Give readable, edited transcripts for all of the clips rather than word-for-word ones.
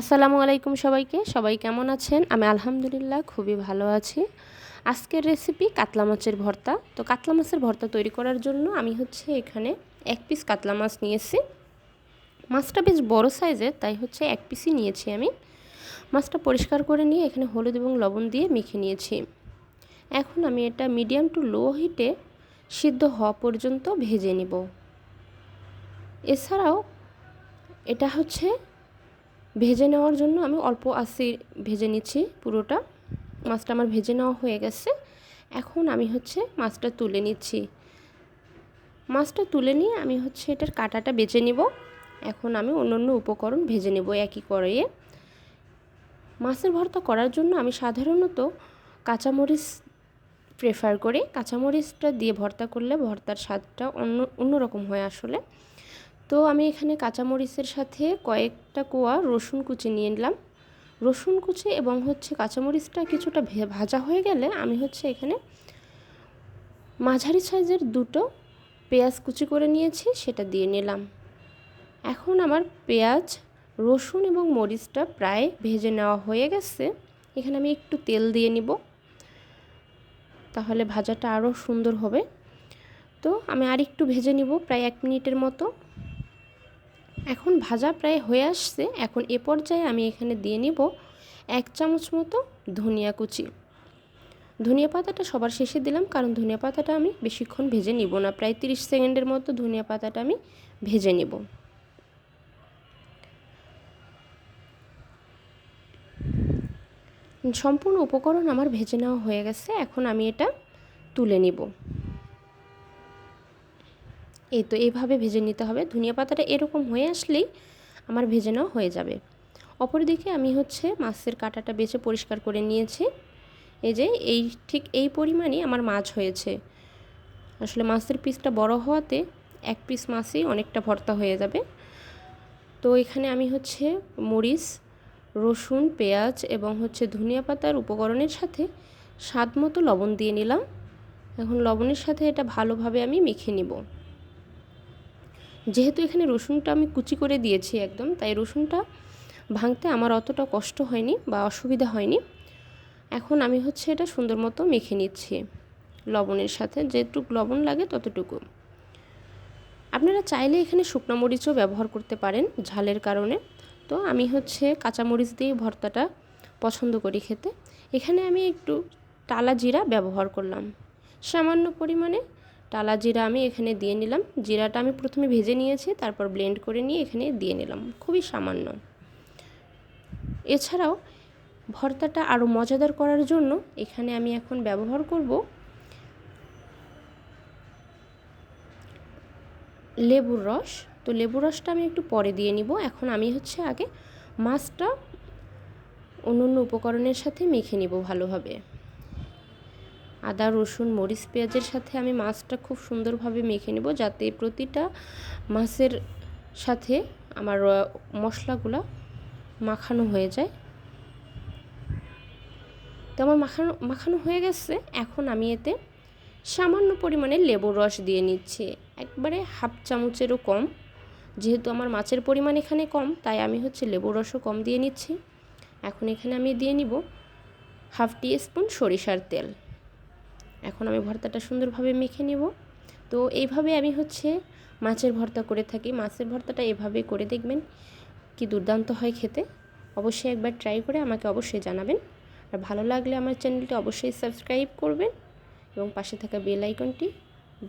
আসসালামু আলাইকুম সবাইকে। সবাই কেমন আছেন? আমি আলহামদুলিল্লাহ খুবই ভালো আছি। আজকের রেসিপি কাতলা মাছের ভর্তা। তো কাতলা মাছের ভর্তা তৈরি করার জন্য আমি এখানে 1 পিস কাতলা মাছ নিয়েছি। মাছটা বেশ বড় সাইজের, তাই 1 পিসই নিয়েছি আমি। মাছটা পরিষ্কার করে নিয়ে এখানে হলুদ এবং লবণ দিয়ে মেখে নিয়েছি। এখন আমি এটা মিডিয়াম টু লো হিটে সিদ্ধ হওয়া পর্যন্ত ভেজে নিব। এছাড়াও এটা ভেজে নেওয়ার জন্য আমি অল্প আঁচে ভেজে নিচ্ছি পুরোটা। মাছটা আমার ভেজে নেওয়া হয়ে গেছে। এখন আমি মাছটা তুলে নিচ্ছি। মাছটা তুলে নিয়ে আমি এটার কাঁটাটা বেছে নিব। এখন আমি অন্য উপকরণ ভেজে নেব একই কড়াইয়ে। মাছের ভর্তা করার জন্য আমি সাধারণত কাঁচামরিচ প্রেফার করি। কাঁচামরিচটা দিয়ে ভর্তা করলে ভর্তার স্বাদটা অন্যরকম হয় আসলে। তো আমি এখানে কাঁচামরিচের সাথে কয়েকটা কোয়া রসুন কুচি নিয়ে নিলাম। রসুন কুচি এবং কাঁচামরিচটা কিছুটা ভাজা হয়ে গেলে আমি এখানে মাঝারি সাইজের 2টো পেঁয়াজ কুচি করে নিয়েছি, সেটা দিয়ে নিলাম। এখন আমার পেঁয়াজ, রসুন এবং মরিচটা প্রায় ভেজে নেওয়া হয়ে গেছে। এখানে আমি একটু তেল দিয়ে নিব, তাহলে ভাজাটা আরও সুন্দর হবে। তো আমি আর একটু ভেজে নিব প্রায় 1 মিনিটের মতো। এখন ভাজা প্রায় হয়ে আসছে। এখন এ পর্যায়ে আমি এখানে দিয়ে নিব 1 চামচ মতো ধনিয়া কুচি। ধনিয়া পাতাটা সবার শেষে দিলাম, কারণ ধনিয়া পাতাটা আমি বেশিক্ষণ ভেজে নিব না। প্রায় 30 সেকেন্ডের মতো ধনিয়া পাতাটা আমি ভেজে নেব। সম্পূর্ণ উপকরণ আমার ভেজে নেওয়া হয়ে গেছে। এখন আমি এটা তুলে নিব। এই তো এইভাবে ভেজে নিতে হবে। ধনিয়া পাতাটা এরকম হয়ে আসলেই আমার ভেজে নেওয়া হয়ে যাবে। অপরদিকে আমি মাছের কাঁটাটা বেছে পরিষ্কার করে নিয়েছি। এই যে ঠিক এই পরিমাণই আমার মাছ হয়েছে। আসলে মাছের পিসটা বড় হওয়াতে 1 পিস মাছই অনেকটা ভর্তা হয়ে যাবে। তো এখানে আমি মরিচ, রসুন, পেঁয়াজ এবং ধনিয়া পাতার উপকরণের সাথে স্বাদ মতো লবণ দিয়ে নিলাম। এখন লবণের সাথে এটা ভালোভাবে আমি মেখে নিব। যেহেতু এখানে রসুনটা আমি কুচি করে দিয়েছি একদম, তাই রসুনটা ভাঙতে আমার অতটা কষ্ট হয়নি বা অসুবিধা হয়নি। এখন আমি এটা সুন্দর মতো মেখে নিচ্ছি লবণের সাথে, যেটুকু লবণ লাগে ততটুকু। আপনারা চাইলে এখানে শুকনো মরিচও ব্যবহার করতে পারেন ঝালের কারণে। তো আমি কাঁচা মরিচ দিয়ে ভর্তাটা পছন্দ করি খেতে। এখানে আমি একটু টালা জিরা ব্যবহার করলাম। সামান্য পরিমাণে টালা জিরা আমি এখানে দিয়ে নিলাম। জিরাটা আমি প্রথমে ভেজে নিয়েছি, তারপর ব্লেন্ড করে নিয়ে এখানে দিয়ে নিলাম, খুবই সামান্য। এছাড়াও ভর্তাটা আরও মজাদার করার জন্য এখানে আমি এখন ব্যবহার করব লেবুর রস। তো লেবুর রসটা আমি একটু পরে দিয়ে নিব। এখন আমি আগে মাছটা অন্য উপকরণের সাথে মেখে নিব ভালোভাবে। আদা, রসুন, মরিচ, পেঁয়াজের সাথে আমি মাছটা খুব সুন্দরভাবে মেখে নেব, যাতে প্রতিটা মাছের সাথে আমার মশলাগুলো মাখানো হয়ে যায়। তো আমার মাখানো হয়ে গেছে। এখন আমি এতে সামান্য পরিমাণে লেবুর রস দিয়ে নিচ্ছি, একবারে 1/2 চামচেরও কম। যেহেতু আমার মাছের পরিমাণ এখানে কম, তাই আমি লেবুর রসও কম দিয়ে নিচ্ছি। এখন এখানে আমি দিয়ে নিব 1/2 টিস্পুন সরিষার তেল। এখন আমি ভর্তাটা সুন্দরভাবে মেখে নিব। তো এইভাবে আমি মাছের ভর্তা করে থাকি। মাছের ভর্তাটা এভাবে করে দেখবেন, কি দুর্দান্ত হয় খেতে। অবশ্যই একবার ট্রাই করে আমাকে অবশ্যই জানাবেন। আর ভালো লাগলে আমার চ্যানেলটি অবশ্যই সাবস্ক্রাইব করবেন এবং পাশে থাকা বেল আইকনটি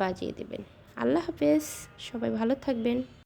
বাজিয়ে দেবেন। আল্লাহ হাফেজ, সবাই ভালো থাকবেন।